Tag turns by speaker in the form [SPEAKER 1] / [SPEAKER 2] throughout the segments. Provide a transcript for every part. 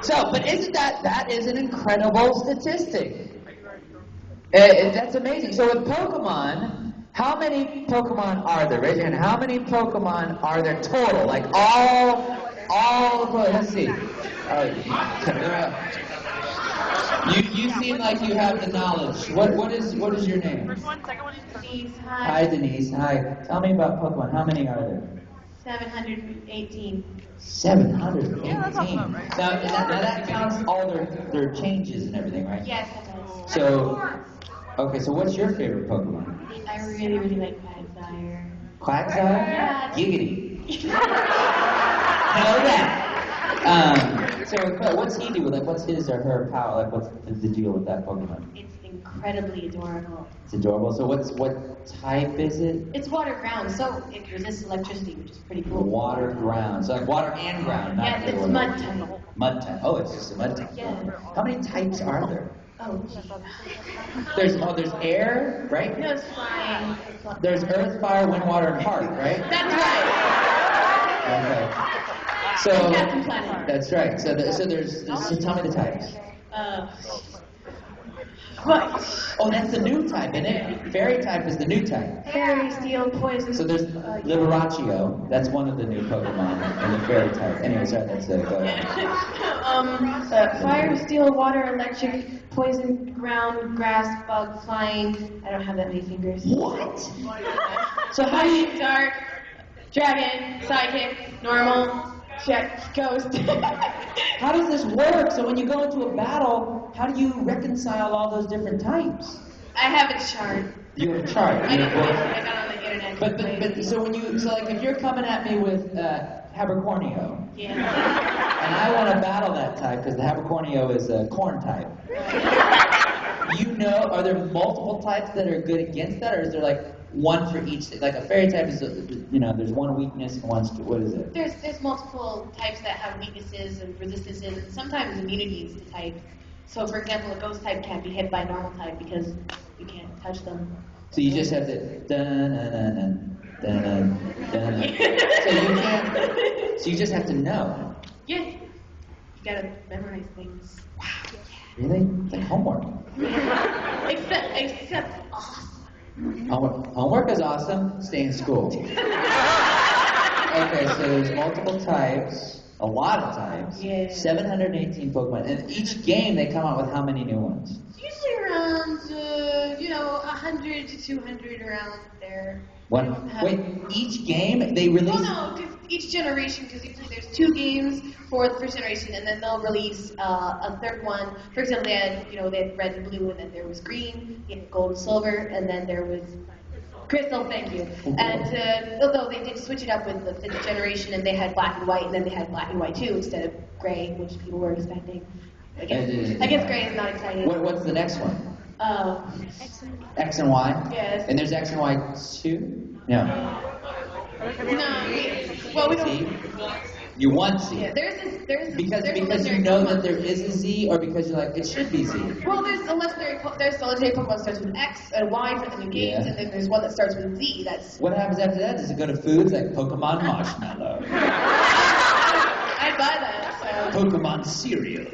[SPEAKER 1] So, but isn't that is an incredible statistic? That's amazing. So with Pokemon, how many Pokemon are there, Rich? And how many Pokemon are there total? Like let's see. You seem like you have the knowledge. What is your name?
[SPEAKER 2] First one, second one.
[SPEAKER 3] Denise,
[SPEAKER 1] Hi, Denise. Hi. Tell me about Pokemon. How many are there?
[SPEAKER 3] 718.
[SPEAKER 1] 718.
[SPEAKER 2] Yeah, that sounds about right.
[SPEAKER 1] Now that counts all their changes and everything, right?
[SPEAKER 3] Yes, it does.
[SPEAKER 1] So, okay. So what's your favorite Pokemon?
[SPEAKER 3] I really, really like Quagsire.
[SPEAKER 1] Quagsire?
[SPEAKER 3] Yeah.
[SPEAKER 1] Giggity. Know that. So what's he do with it? What's his or her power? Like, what's the deal with that Pokemon?
[SPEAKER 3] It's incredibly adorable.
[SPEAKER 1] It's adorable. So what type is it?
[SPEAKER 3] It's water ground, so it resists electricity, which is pretty cool.
[SPEAKER 1] Water ground. So like water and ground. Not
[SPEAKER 3] Yes,
[SPEAKER 1] the
[SPEAKER 3] it's
[SPEAKER 1] water.
[SPEAKER 3] mud type.
[SPEAKER 1] Mud type. Oh, it's just a mud type.
[SPEAKER 3] Yeah.
[SPEAKER 1] How many types are there?
[SPEAKER 3] Oh, gee.
[SPEAKER 1] There's air, right?
[SPEAKER 3] No, it's flying.
[SPEAKER 1] There's earth, fire, wind, water, and heart, right?
[SPEAKER 3] That's right.
[SPEAKER 1] Okay. So
[SPEAKER 3] Captain Planet.
[SPEAKER 1] that's right. So tell me the types.
[SPEAKER 3] What?
[SPEAKER 1] Oh, that's the new type, isn't it? Fairy type is the new type.
[SPEAKER 3] Fairy, steel, poison.
[SPEAKER 1] So there's Liberacio. That's one of the new Pokemon in the fairy type. Anyway, sorry, that's go ahead.
[SPEAKER 3] Fire, steel, water, electric, poison, ground, grass, bug, flying. I don't have that many fingers.
[SPEAKER 1] What? So how do you?
[SPEAKER 3] Dark, dragon, psychic, normal, check, ghost.
[SPEAKER 1] How does this work? So when you go into a battle, how do you reconcile all those different types?
[SPEAKER 3] I have a chart.
[SPEAKER 1] You have a chart.
[SPEAKER 3] I got on the internet.
[SPEAKER 1] But so like if you're coming at me with Habercornio,
[SPEAKER 3] Yeah.
[SPEAKER 1] and I want to battle that type because the Habercornio is a Korn type. Are there multiple types that are good against that, or is there like one for each? Like a fairy type is, there's one weakness and what is it?
[SPEAKER 3] There's multiple types that have weaknesses and resistances, and sometimes immunity is the type. So, for example, a ghost type can't be hit by a normal type because you can't touch them.
[SPEAKER 1] So you just have to dun. So you just have to know.
[SPEAKER 3] Yeah. You gotta memorize things.
[SPEAKER 1] Wow. Really? It's like homework.
[SPEAKER 3] Except awesome.
[SPEAKER 1] Homework is awesome. Stay in school. Okay, so there's multiple types, a lot of types.
[SPEAKER 3] Yeah.
[SPEAKER 1] 718 Pokemon, and each game they come out with how many new ones?
[SPEAKER 3] Usually around, 100 to 200 around there.
[SPEAKER 1] Wait, each game they release?
[SPEAKER 3] Oh no, because each generation, because usually there's 2 games for the first generation, and then they'll release a third one. For example, they had red and blue, and then there was green, gold and silver, and then there was crystal. Thank you. And although they did switch it up with the 5th generation, and they had black and white, and then they had black and white too instead of gray, which people were expecting. I guess gray is not exciting.
[SPEAKER 1] What's the next one? X and Y?
[SPEAKER 3] Yes.
[SPEAKER 1] And there's X and Y 2? No.
[SPEAKER 3] No. Well, we don't.
[SPEAKER 1] You want Z?
[SPEAKER 3] Yeah, there's
[SPEAKER 1] Because
[SPEAKER 3] a
[SPEAKER 1] you
[SPEAKER 3] legendary
[SPEAKER 1] know
[SPEAKER 3] Pokemon.
[SPEAKER 1] that there is a Z, or because you're like, it should be Z?
[SPEAKER 3] Well, there's the legendary Pokemon that starts with X and Y for the new games,
[SPEAKER 1] Yeah.
[SPEAKER 3] and then there's one that starts with Z. That's.
[SPEAKER 1] What happens after that? Does it go to foods like Pokemon Marshmallow?
[SPEAKER 3] I'd buy that. So.
[SPEAKER 1] Pokemon Cereal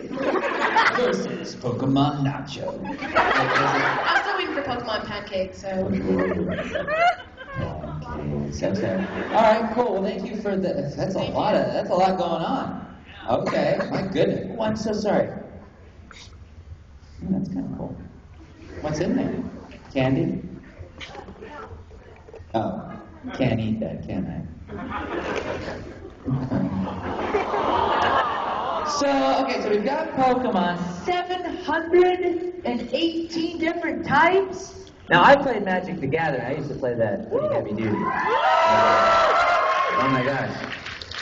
[SPEAKER 1] versus Pokemon Nacho.
[SPEAKER 3] I'm still waiting for Pokemon Pancake. So.
[SPEAKER 1] Okay. All right, cool. Well, thank you for the. That's a lot going on. Okay, my goodness. Oh, I'm so sorry. That's kind of cool. What's in there? Candy? Oh, can't eat that, can I? So we've got Pokemon, 718 different types. Now, I played Magic the Gathering. I used to play that pretty heavy duty. Oh my gosh.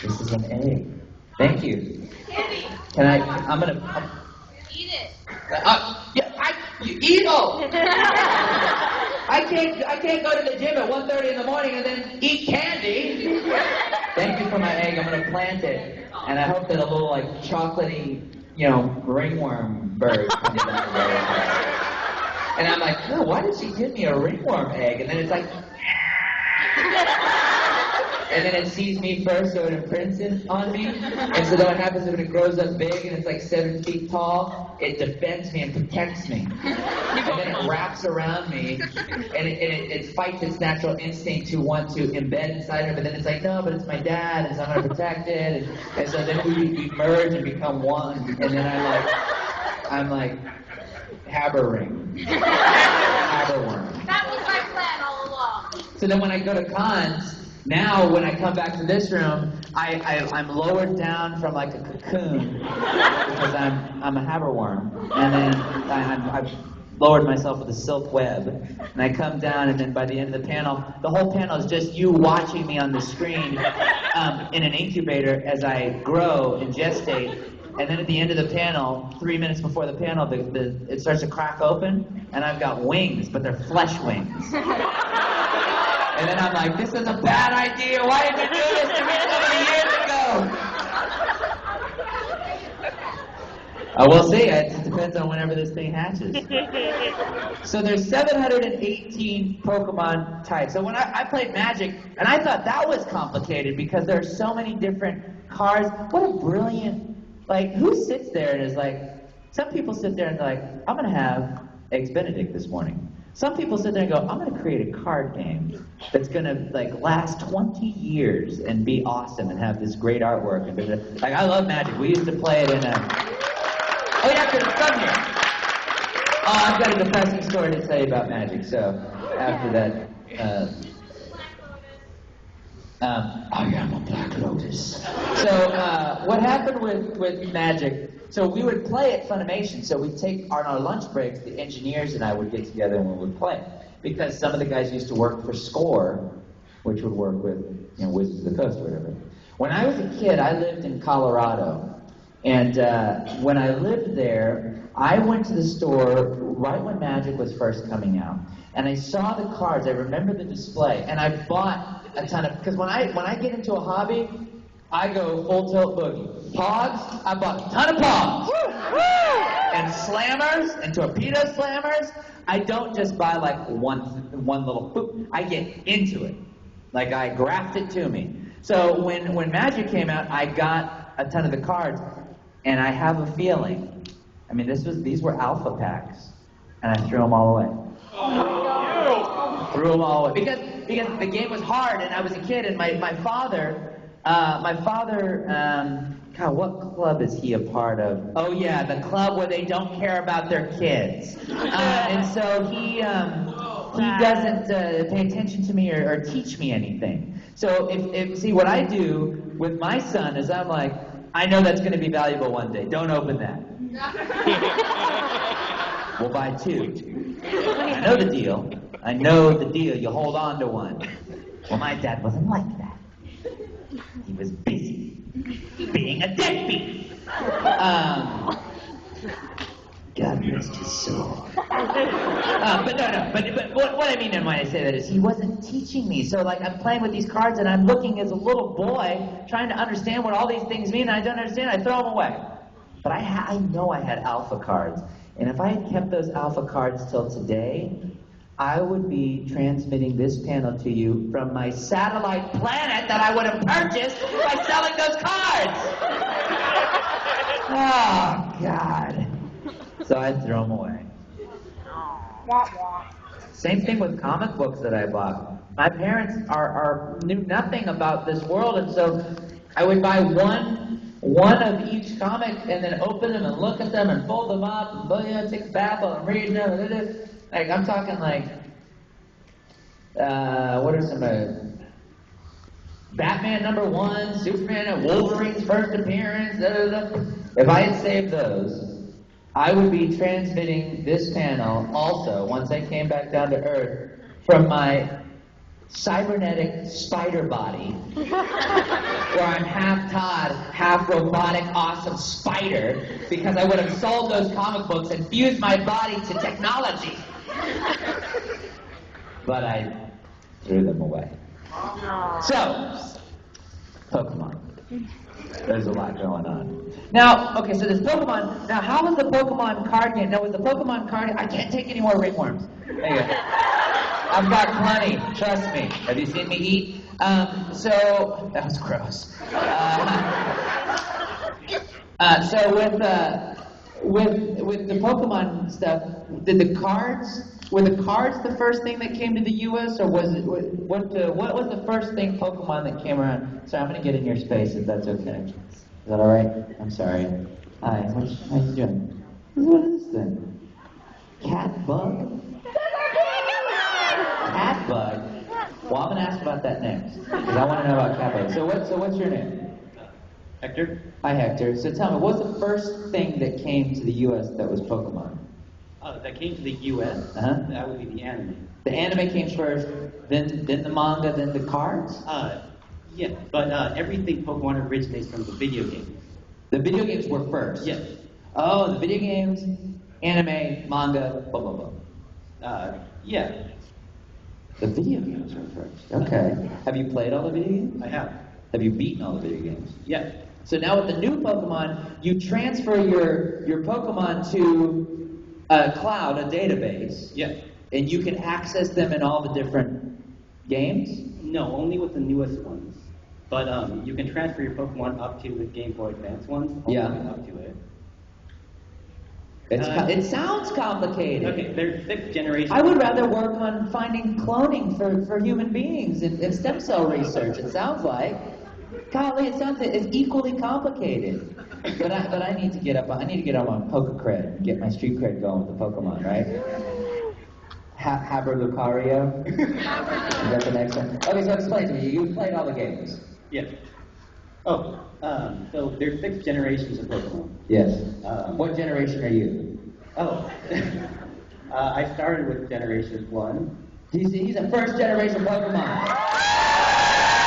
[SPEAKER 1] This is an egg. Thank you. Can I'm gonna...
[SPEAKER 3] Eat it.
[SPEAKER 1] You evil! I can't go to the gym at 1:30 in the morning and then eat candy. Thank you for my egg. I'm gonna plant it. And I hope that a little, like, chocolatey, ringworm bird comes out of there. And I'm like, why did she give me a ringworm egg? And then it's like, and then it sees me first, so it imprints it on me. And so then what happens is when it grows up big and it's like 7 feet tall, it defends me and protects me. And then it wraps around me, and it fights its natural instinct to want to embed inside her, but then it's like, no, but it's my dad, and so I'm going to protect it. And so then we merge and become one, and then I'm like haberworm.
[SPEAKER 2] That was my plan all along.
[SPEAKER 1] So then when I go to cons, now when I come back to this room, I'm lowered down from like a cocoon because I'm a haberworm, and then I've lowered myself with a silk web, and I come down, and then by the end of the panel, the whole panel is just you watching me on the screen in an incubator as I grow and gestate. And then at the end of the panel, 3 minutes before the panel, it starts to crack open, and I've got wings, but they're flesh wings. And then I'm like, this is a bad idea. Why did you do this to me so many years ago? We'll see. It depends on whenever this thing hatches. So there's 718 Pokemon types. So when I played Magic, and I thought that was complicated because there are so many different cards. What a brilliant... Like, who sits there and is like, some people sit there and they're like, I'm going to have Eggs Benedict this morning. Some people sit there and go, I'm going to create a card game that's going to, like, last 20 years and be awesome and have this great artwork. And like, I love Magic. We used to play it in a... Oh, yeah, because it's from here. Oh, I've got a depressing story to tell you about Magic, so after that... I am a Black Lotus. So what happened with Magic, so we would play at Funimation, so we'd take on our lunch breaks, the engineers and I would get together and we would play. Because some of the guys used to work for Score, which would work with Wizards of the Coast or whatever. When I was a kid, I lived in Colorado. And when I lived there, I went to the store right when Magic was first coming out. And I saw the cards, I remember the display, and I bought a ton of, because when I get into a hobby, I go full tilt boogie. Pogs, I bought a ton of Pogs. And slammers, and torpedo slammers. I don't just buy like one little boop. I get into it. Like I graft it to me. So when Magic came out, I got a ton of the cards, and I have a feeling, I mean these were alpha packs, and I threw them all away. Threw them all away. Because the game was hard, and I was a kid, and my father, God, what club is he a part of? Oh yeah, the club where they don't care about their kids. And so he doesn't pay attention to me or teach me anything. So if see what I do with my son is I'm like, I know that's going to be valuable one day. Don't open that. We'll buy 2. I know the deal. You hold on to one. Well, my dad wasn't like that. He was busy being a deadbeat. God rest his soul. But what I mean when I say that is he wasn't teaching me. So like I'm playing with these cards and I'm looking as a little boy trying to understand what all these things mean, and I don't understand. I throw them away. But I know I had alpha cards, and if I had kept those alpha cards till today, I would be transmitting this panel to you from my satellite planet that I would have purchased by selling those cards. Oh, God. So I throw them away. Same thing with comic books that I bought. My parents knew nothing about this world, and so I would buy one of each comic and then open them and look at them and fold them up and take a bath while I'm reading them. Like I'm talking like, what are some Batman #1, Superman and Wolverine's first appearance. If I had saved those, I would be transmitting this panel also, once I came back down to Earth, from my cybernetic spider body, where I'm half Todd, half robotic, awesome spider, because I would have sold those comic books and fused my body to technology. But I threw them away. So, Pokemon. There's a lot going on. Now, okay, so there's Pokemon. Now, how was the Pokemon card game? Now, with the Pokemon card game, I can't take any more ringworms. There you go. I've got plenty. Trust me. Have you seen me eat? So that was gross. So with the Pokemon stuff, did the cards were the cards the first thing that came to the U.S. or was it what was the first thing Pokemon that came around? Sorry, I'm gonna get in your space if that's okay. Is that all right? I'm sorry. Hi, how you doing? What is this thing? Cat bug? Cat bug? Well, I'm gonna ask about that next because I want to know about cat bug. So what's your name?
[SPEAKER 4] Hector?
[SPEAKER 1] Hi, Hector. So tell me, what's the first thing that came to the U.S. that was Pokemon?
[SPEAKER 4] That came to the U.S.
[SPEAKER 1] Uh-huh.
[SPEAKER 4] That would be the anime.
[SPEAKER 1] The anime came first, then the manga, then the cards?
[SPEAKER 4] Yeah, but everything Pokemon originates from the video games.
[SPEAKER 1] The video games were first?
[SPEAKER 4] Yes.
[SPEAKER 1] Oh, the video games, anime, manga, blah, blah, blah.
[SPEAKER 4] Yeah,
[SPEAKER 1] The video games were first. Okay. Have you played all the video games?
[SPEAKER 4] I have.
[SPEAKER 1] Have you beaten all the video games?
[SPEAKER 4] Yeah.
[SPEAKER 1] So now with the new Pokemon, you transfer your Pokemon to a cloud, a database.
[SPEAKER 4] Yeah.
[SPEAKER 1] And you can access them in all the different games?
[SPEAKER 4] No, only with the newest ones. But you can transfer your Pokemon up to the Game Boy Advance ones.
[SPEAKER 1] Yeah.
[SPEAKER 4] Up to it.
[SPEAKER 1] It sounds complicated.
[SPEAKER 4] Okay, there's 6 generations.
[SPEAKER 1] I would rather work on finding cloning for human beings and stem cell research, it sounds like. Golly, it sounds it's equally complicated. But I need to get up on Poke cred and get my street cred going with the Pokemon, right? Haber Lucario? Is that the next one? Okay, so explain to me. You played all the games.
[SPEAKER 4] Yes. Oh, so there's 6 generations of Pokemon.
[SPEAKER 1] Yes. What generation are you?
[SPEAKER 4] Oh, I started with Generation 1.
[SPEAKER 1] He's a first generation Pokemon.